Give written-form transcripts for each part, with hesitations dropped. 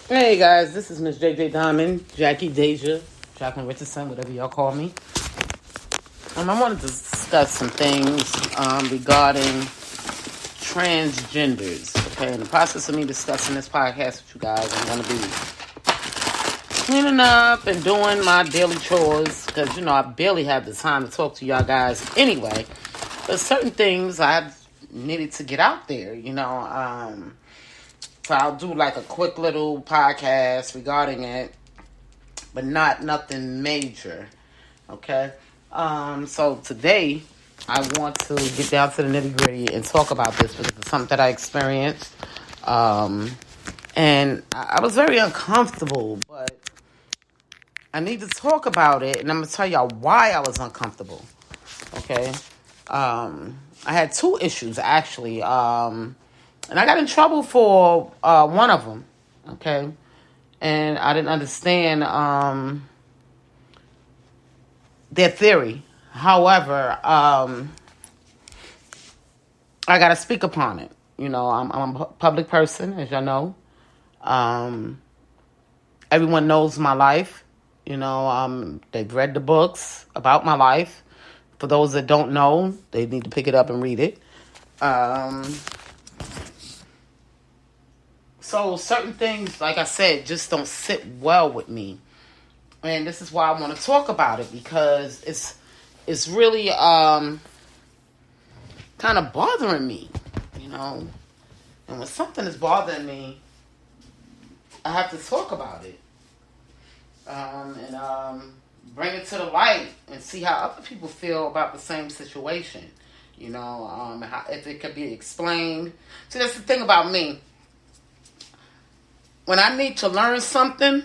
Hey guys, this is Miss JJ Diamond, Jackie Deja, Jacqueline Richardson, whatever y'all call me. I wanted to discuss some things regarding transgenders. Okay, in the process of me discussing this podcast with you guys, I'm going to be cleaning up and doing my daily chores because, I barely have the time to talk to y'all guys anyway. But certain things I needed to get out there, So I'll do like a quick little podcast regarding it, but nothing major. Okay. So today I want to get down to the nitty gritty and talk about this because it's something that I experienced. And I was very uncomfortable, but I need to talk about it, and I'm going to tell y'all why I was uncomfortable. Okay. I had two issues actually. And I got in trouble for one of them, okay? And I didn't understand their theory. However, I got to speak upon it. I'm a public person, as y'all know. Everyone knows my life. They've read the books about my life. For those that don't know, they need to pick it up and read it. So certain things, like I said, just don't sit well with me. And this is why I want to talk about it, because it's really kind of bothering me, And when something is bothering me, I have to talk about it. And bring it to the light and see how other people feel about the same situation. If it could be explained. See, that's the thing about me. When I need to learn something,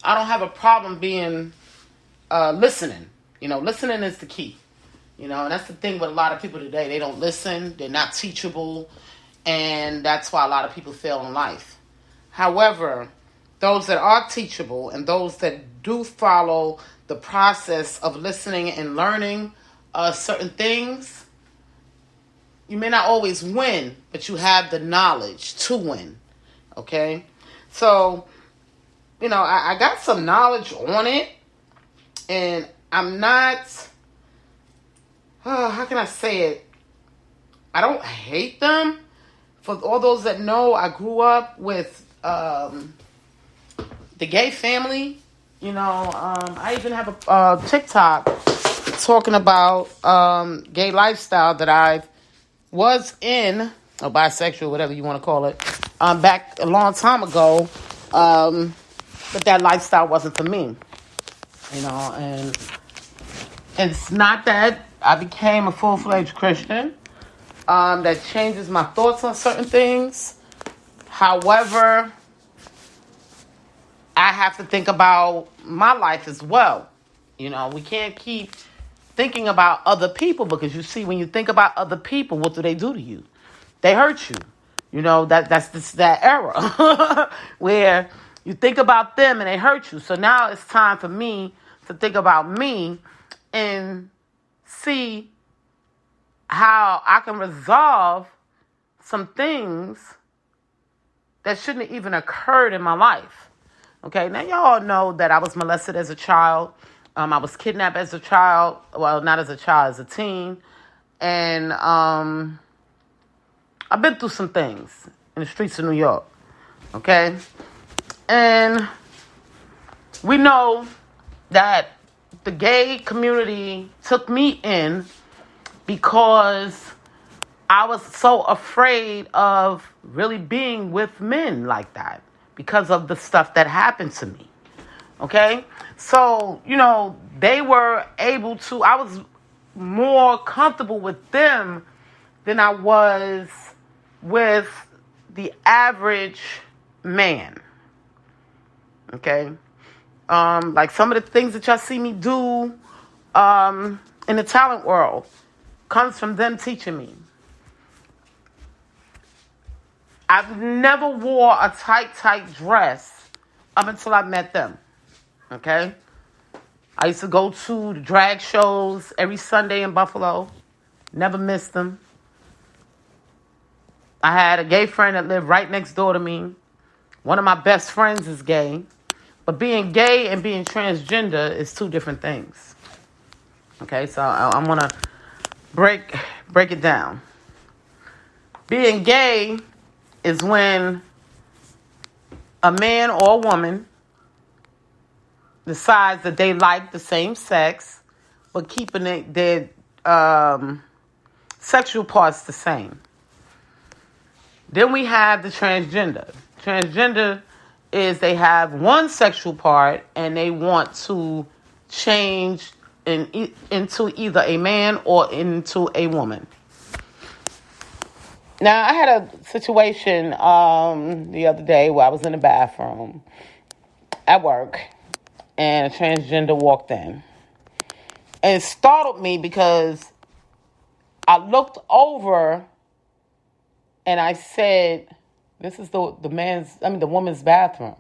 I don't have a problem being listening. Listening is the key. And that's the thing with a lot of people today. They don't listen. They're not teachable. And that's why a lot of people fail in life. However, those that are teachable and those that do follow the process of listening and learning certain things, you may not always win, but you have the knowledge to win. Okay? So, I got some knowledge on it, and I'm not, how can I say it? I don't hate them. For all those that know, I grew up with the gay family. I even have a TikTok talking about gay lifestyle that I was in, or bisexual, whatever you want to call it, back a long time ago, but that lifestyle wasn't for me, and it's not that I became a full-fledged Christian, that changes my thoughts on certain things. However, I have to think about my life as well. We can't keep thinking about other people, because you see, when you think about other people, what do they do to you? They hurt you. That's that era where you think about them and they hurt you. So now it's time for me to think about me and see how I can resolve some things that shouldn't have even occurred in my life. Okay, now y'all know that I was molested as a child. I was kidnapped as a child. Well, not as a child, as a teen. And I've been through some things in the streets of New York, okay? And we know that the gay community took me in because I was so afraid of really being with men like that because of the stuff that happened to me, okay? So, they were able to, I was more comfortable with them than I was with the average man. Okay? Like some of the things that y'all see me do in the talent world comes from them teaching me. I've never wore a tight dress up until I met them. Okay? I used to go to the drag shows every Sunday in Buffalo. Never missed them. I had a gay friend that lived right next door to me. One of my best friends is gay. But being gay and being transgender is two different things. Okay, so I want to break it down. Being gay is when a man or a woman decides that they like the same sex, but keeping their sexual parts the same. Then we have the transgender. Transgender is they have one sexual part and they want to change into either a man or into a woman. Now, I had a situation the other day where I was in the bathroom at work and a transgender walked in. And it startled me because I looked over and I said, this is the woman's bathroom.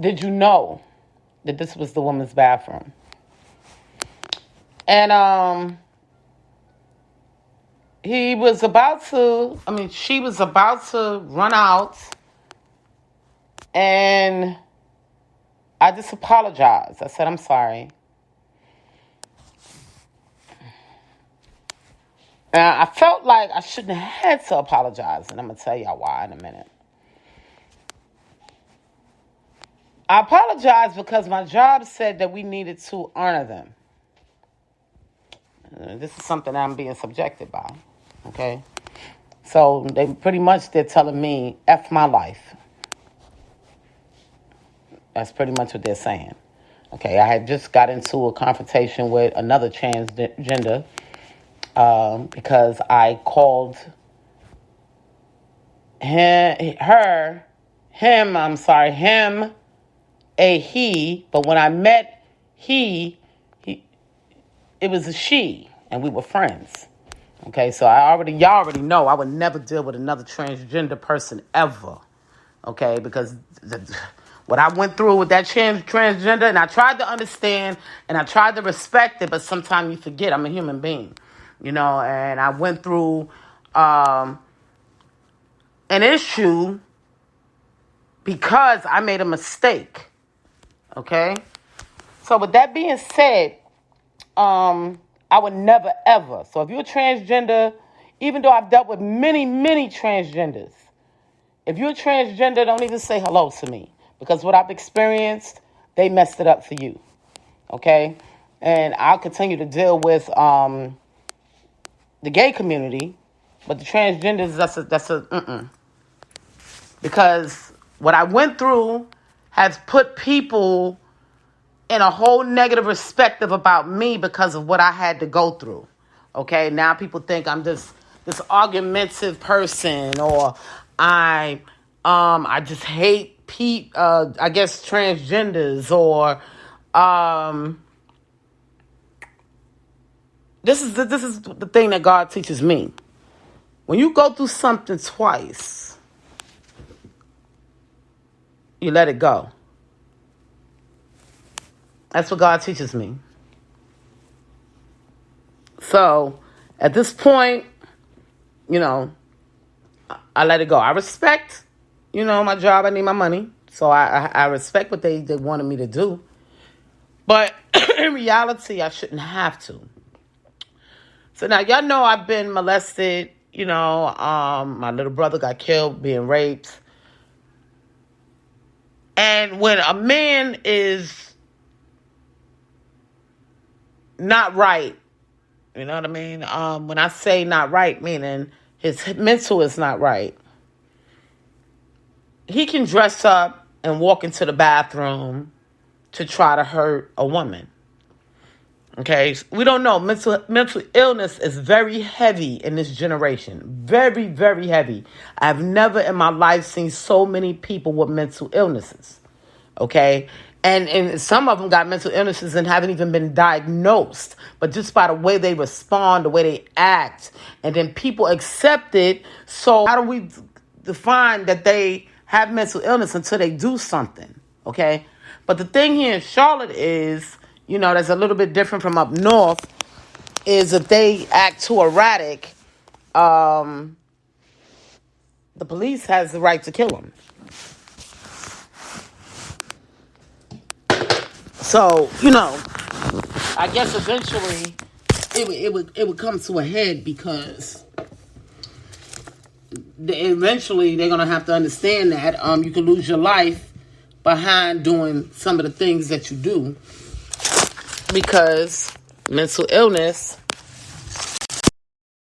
Did you know that this was the woman's bathroom? And she was about to run out, and I just apologized. I said, I'm sorry. And I felt like I shouldn't have had to apologize, and I'm going to tell y'all why in a minute. I apologized because my job said that we needed to honor them. This is something I'm being subjected by, okay? So they're telling me, F my life. That's pretty much what they're saying. Okay, I had just got into a confrontation with another transgender because I called him a he, but when I met it was a she, and we were friends. Okay, so y'all already know I would never deal with another transgender person ever. Okay, because what I went through with that transgender, and I tried to understand, and I tried to respect it, but sometimes you forget I'm a human being, and I went through an issue because I made a mistake. Okay, so with that being said, I would never, ever. So if you're a transgender, even though I've dealt with many, many transgenders, if you're a transgender, don't even say hello to me. Because what I've experienced, they messed it up for you. Okay? And I'll continue to deal with the gay community, but the transgenders, that's a Because what I went through has put people in a whole negative perspective about me because of what I had to go through. Okay, now people think I'm this argumentative person, or I just hate I guess transgenders, or this is the thing that God teaches me. When you go through something twice, you let it go. That's what God teaches me. So, at this point, I let it go. I respect, my job. I need my money. So, I respect what they wanted me to do. But, in reality, I shouldn't have to. So, now, y'all know I've been molested. My little brother got killed being raped. And when a man is not right, you know what I mean? When I say not right, meaning his mental is not right, he can dress up and walk into the bathroom to try to hurt a woman. Okay? We don't know. Mental illness is very heavy in this generation. Very, very heavy. I've never in my life seen so many people with mental illnesses. Okay? And some of them got mental illnesses and haven't even been diagnosed. But just by the way they respond, the way they act, and then people accept it. So how do we define that they have mental illness until they do something? Okay? But the thing here in Charlotte is, that's a little bit different from up north, is if they act too erratic, the police has the right to kill them. So, I guess eventually it would come to a head, because eventually they're gonna have to understand that you can lose your life behind doing some of the things that you do, because mental illness